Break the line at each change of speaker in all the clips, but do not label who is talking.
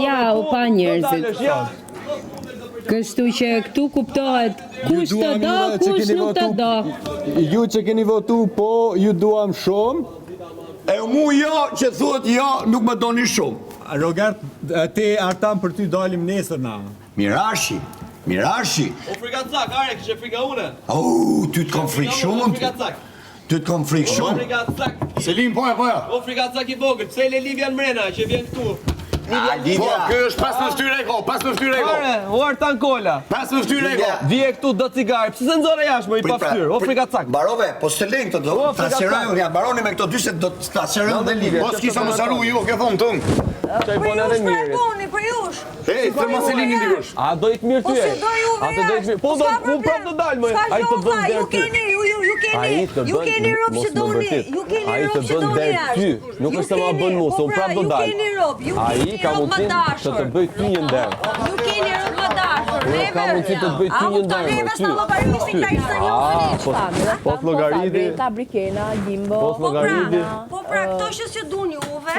ja, u pa njerëzit. Kështu që këtu kuptohet kush të do, kush nuk të do.
Ju që keni votu po, ju duam shumë.
E mu jo që thuhet jo, nuk më doni shumë.
Robert, te artam për ty dalim nesër na.
Mirashi.
O frika cak, are, kishe frika une.
Ty të kam frikë shumë. Ty të kam frikë
O
shumë.
frika cak.
Selim, poja.
O frika cak I vogël, pse le Livian Mrena që vjen këtu.
Po, kjo është pas në ftyre e ko.
Are, o Artan Kola.
Pas në ftyre e ko.
Vije këtu do cigarë, pse se nxore jashtë më I pa fytyrë. O frika cak.
Barove, po s'te lejnë këto do. Ta sherojnë, ja, baroni me këto dy se do ta sherojnë dhe Livia. Po s'kisa më saru ju, ke thonë tënë.
Çaj bën edhe mirë.
Për jush.
Hej, të ma Selini ndikosh.
A do I të mirë ty?
Ose do juve.
A të do I të mirë. Po do mu prap të dalë më. Ai të bën der ty.
Ju keni rob që doni. Ju keni rob që doni.
Ty, nuk është se ma bën mua, se unë prap do dalë.
Ju keni rob.
Ai ka mundësi të të bëj ty një nder.
Ju keni rob më dashur.
Unë ka mundësi të të bëj ty një nder. Po të llogariti.
Brikena, Gimbo.
Po të llogariti.
Po pra këto që duan juve,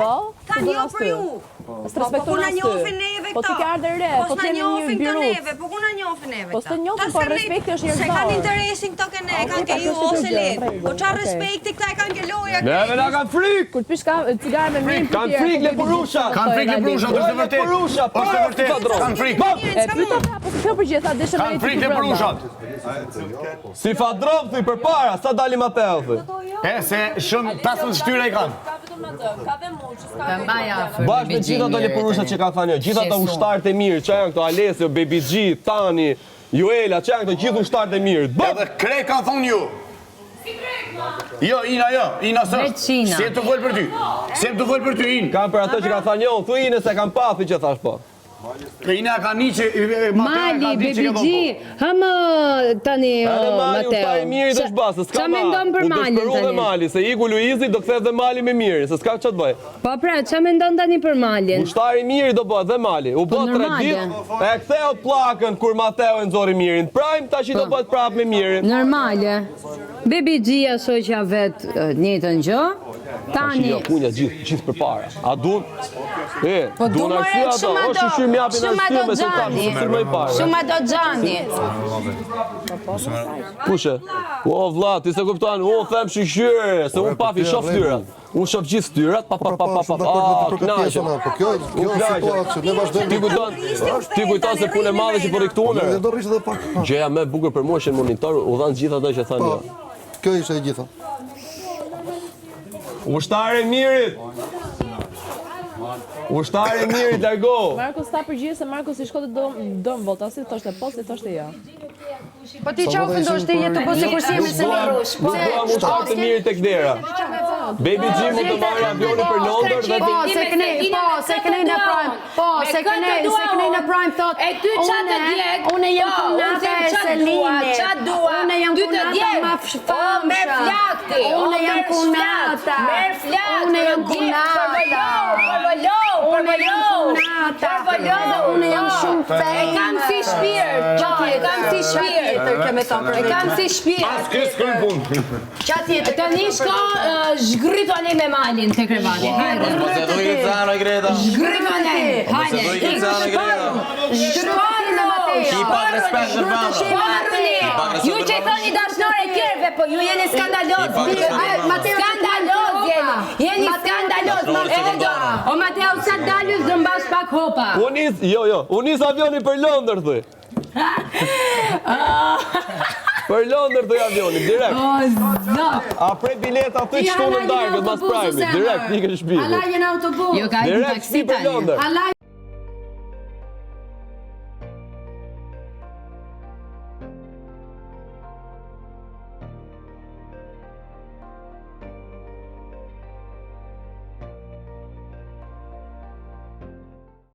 tani jo për ju.
Po
na njohin neve këto.
Po ti ke ardhur re, po ti
na
jeni një birut.
neve, po ku na njohin neve këto.
Po të njohin, po respekti është njerëzor.
Se kanë interesin këto ke ne, kanë ke ju ose le. Po çfarë respekti këta e kanë ke loja.
Neve na kanë frikë.
Kur pish ka cigare me mirë.
Kanë frikë le Porusha.
Kanë frikë Porusha, është e vërtetë.
Porusha,
Është e vërtetë. Kanë frikë.
E pyeta po se kjo përgjithësa dëshën
Kanë frikë le Porushat.
Si fadrom thuj përpara, sa dali Mateo thuj.
Se shumë 15 shtyre I kanë.
Bashkë me gjitha ato leporushat që ka thënë, gjitha ato ushtarët e mirë, që janë këto Alessio, Baby G, Tani, Juela, që janë këto gjithë ushtarët e mirë.
Edhe krej kanë thonë ju. Jo, Ina së. Se të vol për ty.
Kam për ato që ka thënë jo, thuj Ine se kam pathi që thash po.
Ina ka një që
Mali, Baby G, hamë tani
Mali,
Mateo.
ushtari mirë I dësh basë, s'ka ma.
Qa mendon për Malin
U dëshpëru dhe Mali, se Igu Luizi do kthej dhe Mali me mirë, se s'ka që të bëj.
Po pra, qa mendon tani për Malin?
Ushtari mirë do bëhet dhe Mali. U bët 3 ditë, e ktheu pllakën kur Mateo e nxori mirin. Prime tash I do bëhet prapë me mirin.
Normale. Baby G-ja shoqja vet njëjtën gjë. Tani
Jo, punja gjithë përpara. A duan?
Po
duan arsye ato. O shishir më japin arsye me se ta mësoj më parë.
Shumë do xhani.
Kushe? O vlla, ti se kupton, unë them shishir, se unë pafi shoh fytyrat. Unë shoh gjithë fytyrat, pa. Knaqe.
Po kjo situatë ne vazhdojmë.
Ti kujton se punë e madhe që po riktuame.
Ne do rrish edhe pak.
Gjëja më e bukur për mua është në monitor, u dhan gjithë ato që thanë.
Kjo ishte e gjitha.
Ushtare mirit! Ushtare mirit, largo!
Markus ta përgjigj se Markus I shkote dom vota, si thoshte po, si thoshte jo.
Po ti çau fundosh ti jetë po sikur si jemi se marrush.
Po duam ushtarë të mirë tek dera. Baby G mund të marrë avionin për Londër dhe
se kene në prime. Se kene në prime thot. E ty çfarë të djeg? Unë jam kunata e Selinit. Çfarë dua? Unë jam kunata ma fshfam. Merr flakti. Unë jam kunata. Merr flakti. Unë jam kunata. Unë jam shumë fe. E kam si shpirt. E kam si shpirt.
Pas kjo s'kën punë.
Qatë tjetër. Tani shko zhgrytoni me Malin te krevati. Hajde.
Mos e duhet Zana Greta.
Zhgrytoni. Hajde. Zhgrytoni me Mateo.
Ki pa respekt për vëmra.
Ju që thoni dashnore e tjerëve, po ju jeni skandaloz. Skandaloz jeni. Jeni skandaloz. O Mateo sa dalës do mbash pak hopa.
Unë nis avioni për Londër thuj. Për Londër thuj avioni, direkt.
O zot.
A prej bileta thuj çtu në darkë mas Prime, direkt ikë në shtëpi.
Alla jeni autobus.
jo ka
Direkt si për Londër.
Alla